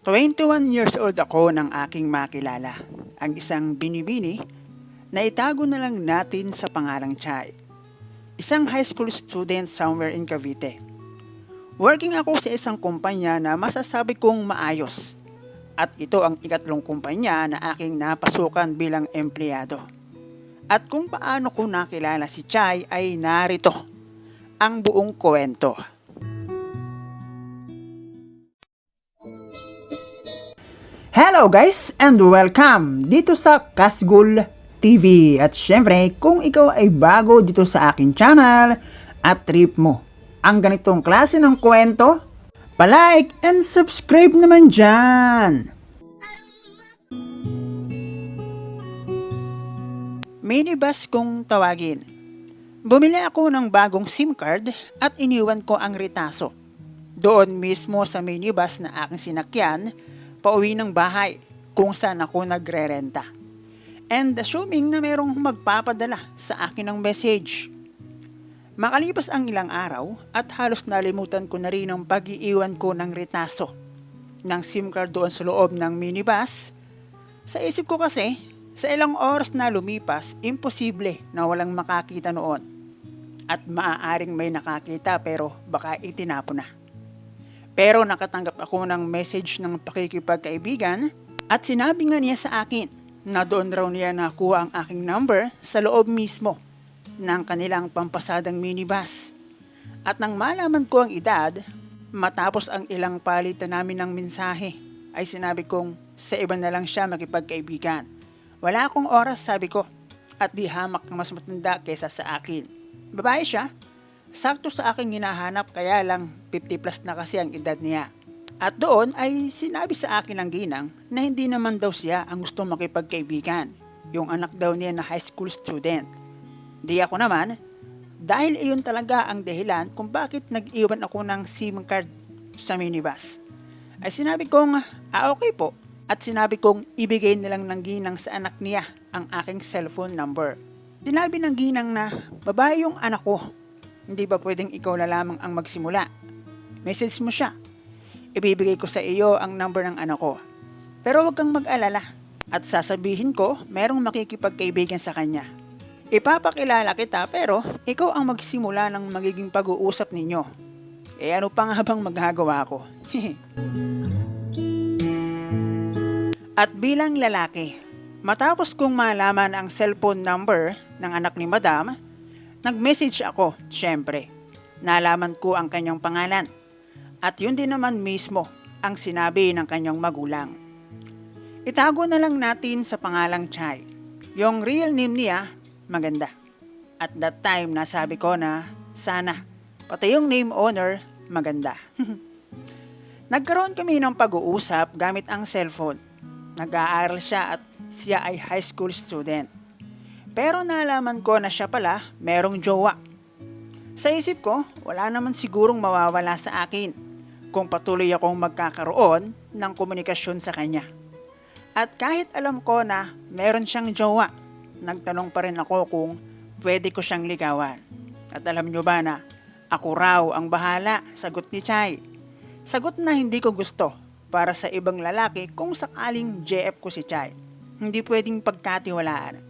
21 years old ako nang aking makilala, ang isang binibini na itago na lang natin sa pangalang Chai. Isang high school student somewhere in Cavite. Working ako sa isang kumpanya na masasabi kong maayos. At ito ang ikatlong kumpanya na aking napasukan bilang empleyado. At kung paano ko nakilala si Chai ay narito ang buong kwento. Hello guys and welcome dito sa Kasgul TV. At syempre, kung ikaw ay bago dito sa aking channel at trip mo ang ganitong klase ng kwento, palike and subscribe naman dyan. Minibus kung tawagin. Bumili ako ng bagong SIM card at iniwan ko ang retaso. Doon mismo sa minibus na aking sinakyan, pauwi ng bahay kung saan ako nagre-renta. And assuming na merong magpapadala sa akin ng message. Makalipas ang ilang araw at halos nalimutan ko na rin ang pag-iiwan ko ng retaso ng SIM card doon sa loob ng minibus. Sa isip ko kasi, sa ilang oras na lumipas, imposible na walang makakita noon. At maaaring may nakakita pero baka itinapo na. Pero nakatanggap ako ng message ng pakikipagkaibigan at sinabi nga niya sa akin na doon raw niya nakuha ang aking number sa loob mismo ng kanilang pampasadang minibus. At nang malaman ko ang edad, matapos ang ilang palitan namin ng mensahe, ay sinabi kong sa iba na lang siya makipagkaibigan. Wala akong oras, sabi ko, at di hamak ng mas matanda kesa sa akin. Babae siya, sakto sa aking hinahanap kaya lang 50 plus na kasi ang edad niya. At doon ay sinabi sa akin ng ginang na hindi naman daw siya ang gusto makipagkaibigan. Yung anak daw niya na high school student. Di ako naman, dahil iyon talaga ang dahilan kung bakit nag-iwan ako ng SIM card sa minibus. Ay sinabi kong, okay po. At sinabi kong ibigay nilang ng ginang sa anak niya ang aking cellphone number. Sinabi ng ginang na babae yung anak ko. Hindi ba pwedeng ikaw na lamang ang magsimula? Message mo siya. Ibibigay ko sa iyo ang number ng anak ko. Pero huwag kang mag-alala. At sasabihin ko, merong makikipagkaibigan sa kanya. Ipapakilala kita pero ikaw ang magsimula ng magiging pag-uusap ninyo. Ano pa nga bang magagawa ko? At bilang lalaki, matapos kong malaman ang cellphone number ng anak ni Madam, nag-message ako, syempre. Nalaman ko ang kanyang pangalan. At yun din naman mismo ang sinabi ng kanyang magulang. Itago na lang natin sa pangalang Chai. Yung real name niya, maganda. At that time, nasabi ko na sana, pati yung name owner, maganda. Nagkaroon kami ng pag-uusap gamit ang cellphone. Nag-aaral siya at siya ay high school student. Pero nalaman ko na siya pala merong jowa. Sa isip ko, wala naman sigurong mawawala sa akin kung patuloy akong magkakaroon ng komunikasyon sa kanya. At kahit alam ko na meron siyang jowa, nagtanong pa rin ako kung pwede ko siyang ligawan. At alam nyo ba na ako raw ang bahala, sagot ni Chai. Sagot na hindi ko gusto para sa ibang lalaki kung sakaling JF ko si Chai. Hindi pwedeng pagkatiwalaan.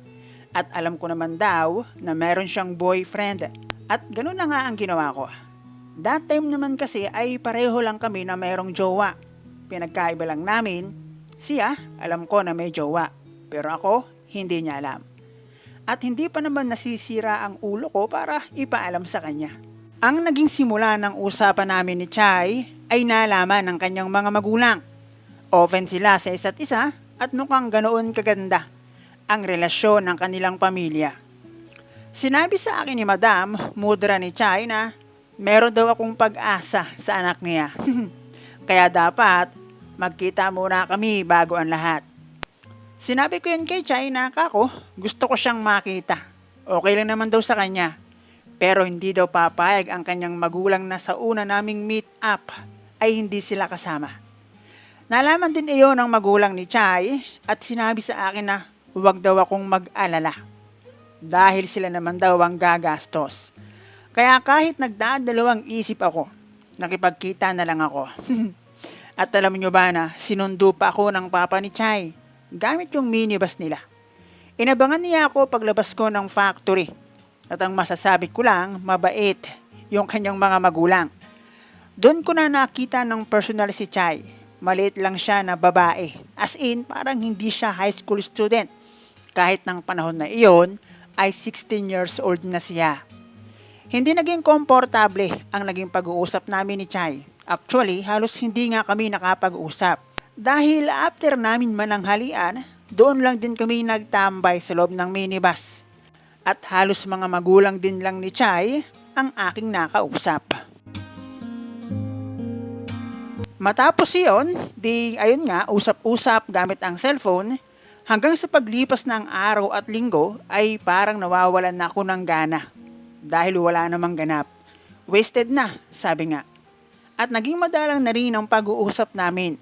At alam ko naman daw na meron siyang boyfriend. At ganoon na nga ang ginawa ko. That time naman kasi ay pareho lang kami na merong jowa. Pinagkaiba lang namin, siya alam ko na may jowa. Pero ako, hindi niya alam. At hindi pa naman nasisira ang ulo ko para ipaalam sa kanya. Ang naging simula ng usapan namin ni Chai ay nalaman ng kanyang mga magulang. Open sila sa isa't isa at mukhang ganoon kaganda ang relasyon ng kanilang pamilya. Sinabi sa akin ni Madam, mudra ni Chai na meron daw akong pag-asa sa anak niya. Kaya dapat magkita muna kami bago ang lahat. Sinabi ko yun kay Chai na kako, gusto ko siyang makita. Okay lang naman daw sa kanya. Pero hindi daw papayag ang kanyang magulang na sa una naming meet up ay hindi sila kasama. Nalaman din iyon ng magulang ni Chai at sinabi sa akin na huwag daw akong mag-alala. Dahil sila naman daw ang gagastos. Kaya kahit nagdadalawang isip ako, nakipagkita na lang ako. At alam nyo ba na sinundo pa ako ng papa ni Chai gamit yung minibus nila. Inabangan niya ako paglabas ko ng factory. At ang masasabi ko lang, mabait yung kanyang mga magulang. Doon ko na nakita ng personal si Chai. Maliit lang siya na babae. As in, parang hindi siya high school student. Kahit ng panahon na iyon, ay 16 years old na siya. Hindi naging komportable ang naging pag-uusap namin ni Chai. Actually, halos hindi nga kami nakapag-usap. Dahil after namin mananghalian, doon lang din kami nagtambay sa loob ng minibus. At halos mga magulang din lang ni Chai ang aking nakausap. Matapos iyon, ayun nga, usap-usap gamit ang cellphone, hanggang sa paglipas ng araw at linggo ay parang nawawalan na ako ng gana. Dahil wala namang ganap. Wasted na, sabi nga. At naging madalang na rin ang pag-uusap namin.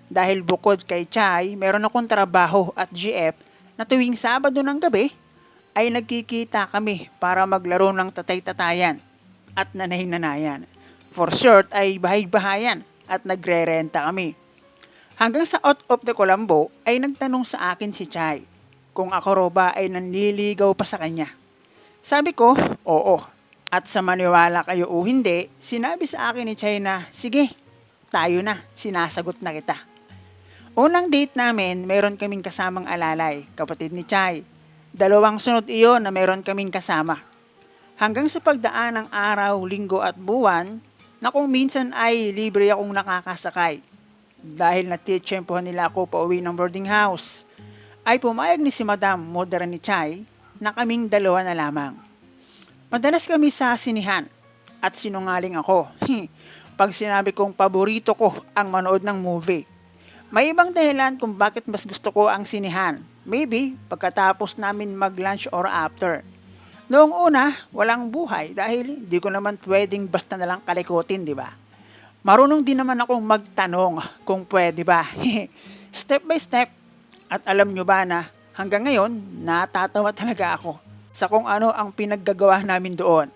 Dahil bukod kay Chai, meron akong trabaho at GF na tuwing Sabado ng gabi ay nagkikita kami para maglaro ng tatay-tatayan at nanay-nanayan. For short ay bahay-bahayan at nagre-renta kami. Hanggang sa out of the Colombo ay nagtanong sa akin si Chai kung ako ba ay nanliligaw pa sa kanya. Sabi ko, oo. At sa maniwala kayo o hindi, sinabi sa akin ni Chai na, sige, tayo na, sinasagot na kita. Unang date namin, meron kaming kasamang alalay, kapatid ni Chai. 2 sunod iyon na meron kaming kasama. Hanggang sa pagdaan ng araw, linggo at buwan, na kung minsan ay libre akong nakakasakay. Dahil natitsyempohan nila ako pauwi ng boarding house, ay pumayag ni si Madam, mother ni Chai, na kaming 2 na lamang. Madalas kami sa sinihan at sinungaling ako. Pag sinabi kong paborito ko ang manood ng movie. May ibang dahilan kung bakit mas gusto ko ang sinihan. Maybe pagkatapos namin mag-lunch or after. Noong una, walang buhay dahil di ko naman pwedeng basta nalang kalikutin, di ba? Marunong din naman akong magtanong kung pwede ba. Step by step. At alam nyo ba na hanggang ngayon, natatawa talaga ako sa kung ano ang pinaggagawa namin doon.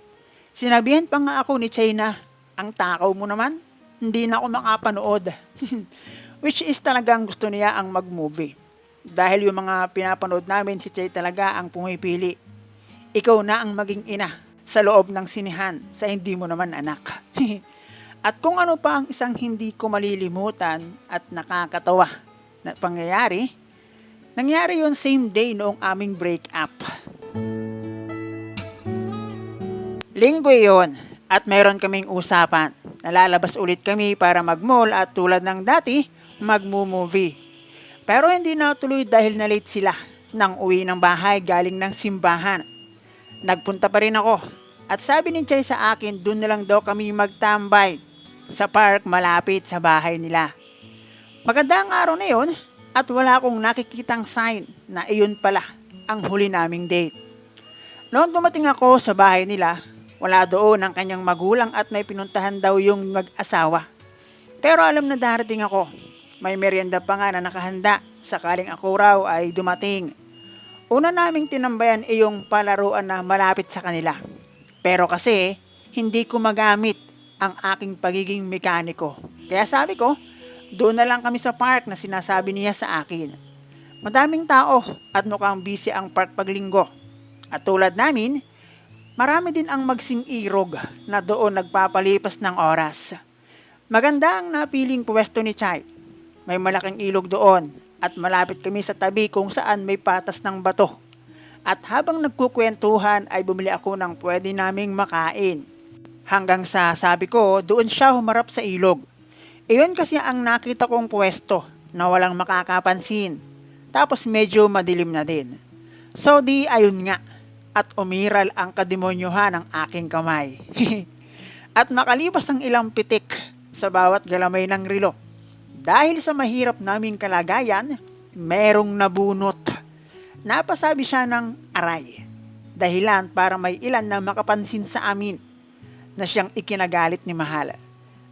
Sinabihan pa nga ako ni Chai na, ang takaw mo naman, hindi na ako makapanood. Which is talagang gusto niya ang mag-movie. Dahil yung mga pinapanood namin, si Chai talaga ang pumipili. Ikaw na ang maging ina sa loob ng sinihan sa hindi mo naman anak. At kung ano pa ang isang hindi ko malilimutan at nakakatawa na pangyayari, nangyari yun same day noong aming break up. Linggo yun at meron kaming usapan. Nalalabas ulit kami para mag-mall at tulad ng dati, mag-movie. Pero hindi natuloy dahil na late sila nang uwi ng bahay galing ng simbahan. Nagpunta pa rin ako at sabi ni Chai sa akin doon na lang daw kami magtambay sa park malapit sa bahay nila. Magandang araw na yun at wala akong nakikitang sign na iyon pala ang huli naming date. Noong dumating ako sa bahay nila, wala doon ang kanyang magulang at may pinuntahan daw yung mag-asawa. Pero alam na darating ako. May merienda pa nga na nakahanda sakaling ako raw ay dumating. Una naming tinambayan ay yung palaruan na malapit sa kanila. Pero kasi hindi ko magamit ang aking pagiging mekaniko. Kaya sabi ko, doon na lang kami sa park na sinasabi niya sa akin. Madaming tao at mukhang busy ang park paglinggo. At tulad namin, marami din ang magsing-irog na doon nagpapalipas ng oras. Maganda ang napiling pwesto ni Chai. May malaking ilog doon at malapit kami sa tabi kung saan may patas ng bato. At habang nagkukwentuhan ay bumili ako ng pwede naming makain. Hanggang sa sabi ko, doon siya humarap sa ilog. Iyon kasi ang nakita kong pwesto na walang makakapansin. Tapos medyo madilim na din. So di ayun nga. At umiral ang kademonyohan ng aking kamay. At makalipas ang ilang pitik sa bawat galamay ng relo. Dahil sa mahirap naming kalagayan, merong nabunot. Napasabi siya ng aray. Dahilan para may ilan na makapansin sa amin na siyang ikinagalit ni Mahal.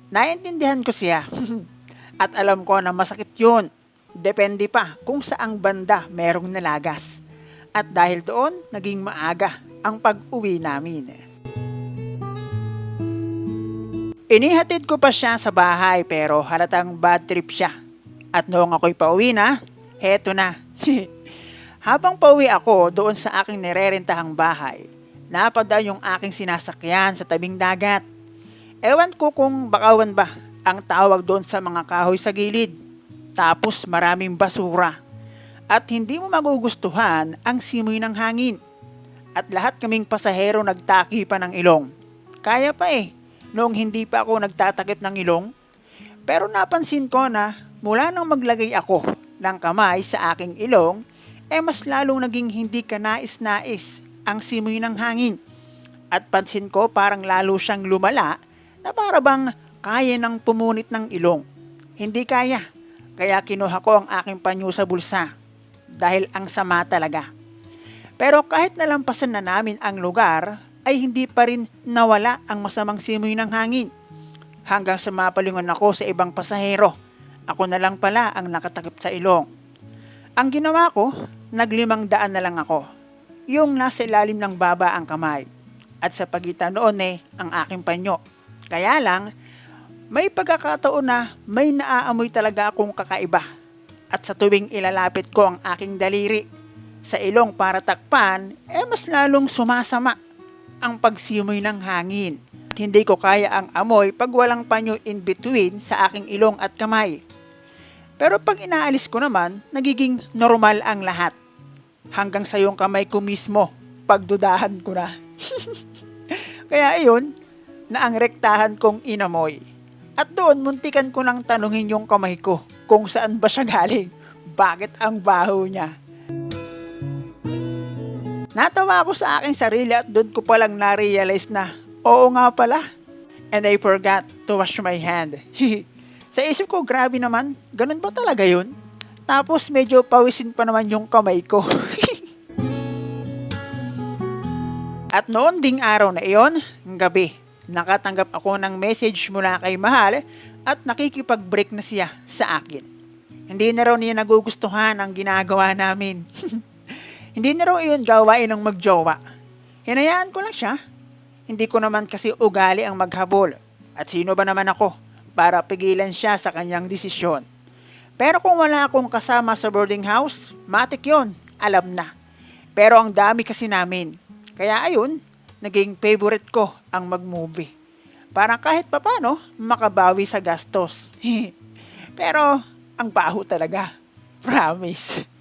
Naintindihan ko siya. At alam ko na masakit yun. Depende pa kung saang banda merong nalagas. At dahil doon, naging maaga ang pag-uwi namin. Inihatid ko pa siya sa bahay pero halatang bad trip siya. At noong ako'y pauwi na, heto na. Habang pauwi ako doon sa aking nirerentahang bahay, napadaan yung aking sinasakyan sa tabing dagat. Ewan ko kung bakawan ba ang tawag doon sa mga kahoy sa gilid. Tapos maraming basura. At hindi mo magugustuhan ang simoy ng hangin. At lahat kaming pasahero nagtaki pa ng ilong. Kaya pa noong hindi pa ako nagtatakip ng ilong. Pero napansin ko na mula nang maglagay ako ng kamay sa aking ilong, mas lalong naging hindi ka nais-nais ang simoy ng hangin. At pansin ko parang lalo siyang lumala na para bang kaya nang pumunit ng ilong. Hindi kaya. Kaya kinuha ko ang aking panyo sa bulsa. Dahil ang sama talaga. Pero kahit nalampasan na namin ang lugar, ay hindi pa rin nawala ang masamang simoy ng hangin. Hanggang sa mapalingon ako sa ibang pasahero. Ako na lang pala ang nakatakip sa ilong. Ang ginawa ko, nag-500 na lang ako. Yung nasa ilalim ng baba ang kamay. At sa pagitan noon ang aking panyo. Kaya lang, may pagkakataon na may naaamoy talaga akong kakaiba. At sa tuwing ilalapit ko ang aking daliri sa ilong para takpan, mas lalong sumasama ang pagsimoy ng hangin. At hindi ko kaya ang amoy pag walang panyo in between sa aking ilong at kamay. Pero pag inaalis ko naman, nagiging normal ang lahat. Hanggang sa yung kamay ko mismo, pagdudahan ko na. Kaya iyon, na ang rektahan kong inamoy. At doon, muntikan ko nang tanungin yung kamay ko kung saan ba siya galing. Bakit ang baho niya? Natawa ako sa aking sarili at doon ko palang na-realize na, oo nga pala. And I forgot to wash my hand. Sa isip ko, grabe naman, ganun ba talaga yun? Tapos medyo pawisin pa naman yung kamay ko. At noon ding araw na iyon, gabi, nakatanggap ako ng message mula kay Mahal at nakikipag-break na siya sa akin. Hindi na raw niya nagugustuhan ang ginagawa namin. Hindi na raw iyon gawain ng magjowa. Hinayaan ko lang siya. Hindi ko naman kasi ugali ang maghabol. At sino ba naman ako para pigilan siya sa kanyang desisyon. Pero kung wala akong kasama sa boarding house, matik yon, alam na. Pero ang dami kasi namin. Kaya ayun, naging favorite ko ang mag-movie. Para kahit papano, makabawi sa gastos. Pero, ang baho talaga. Promise.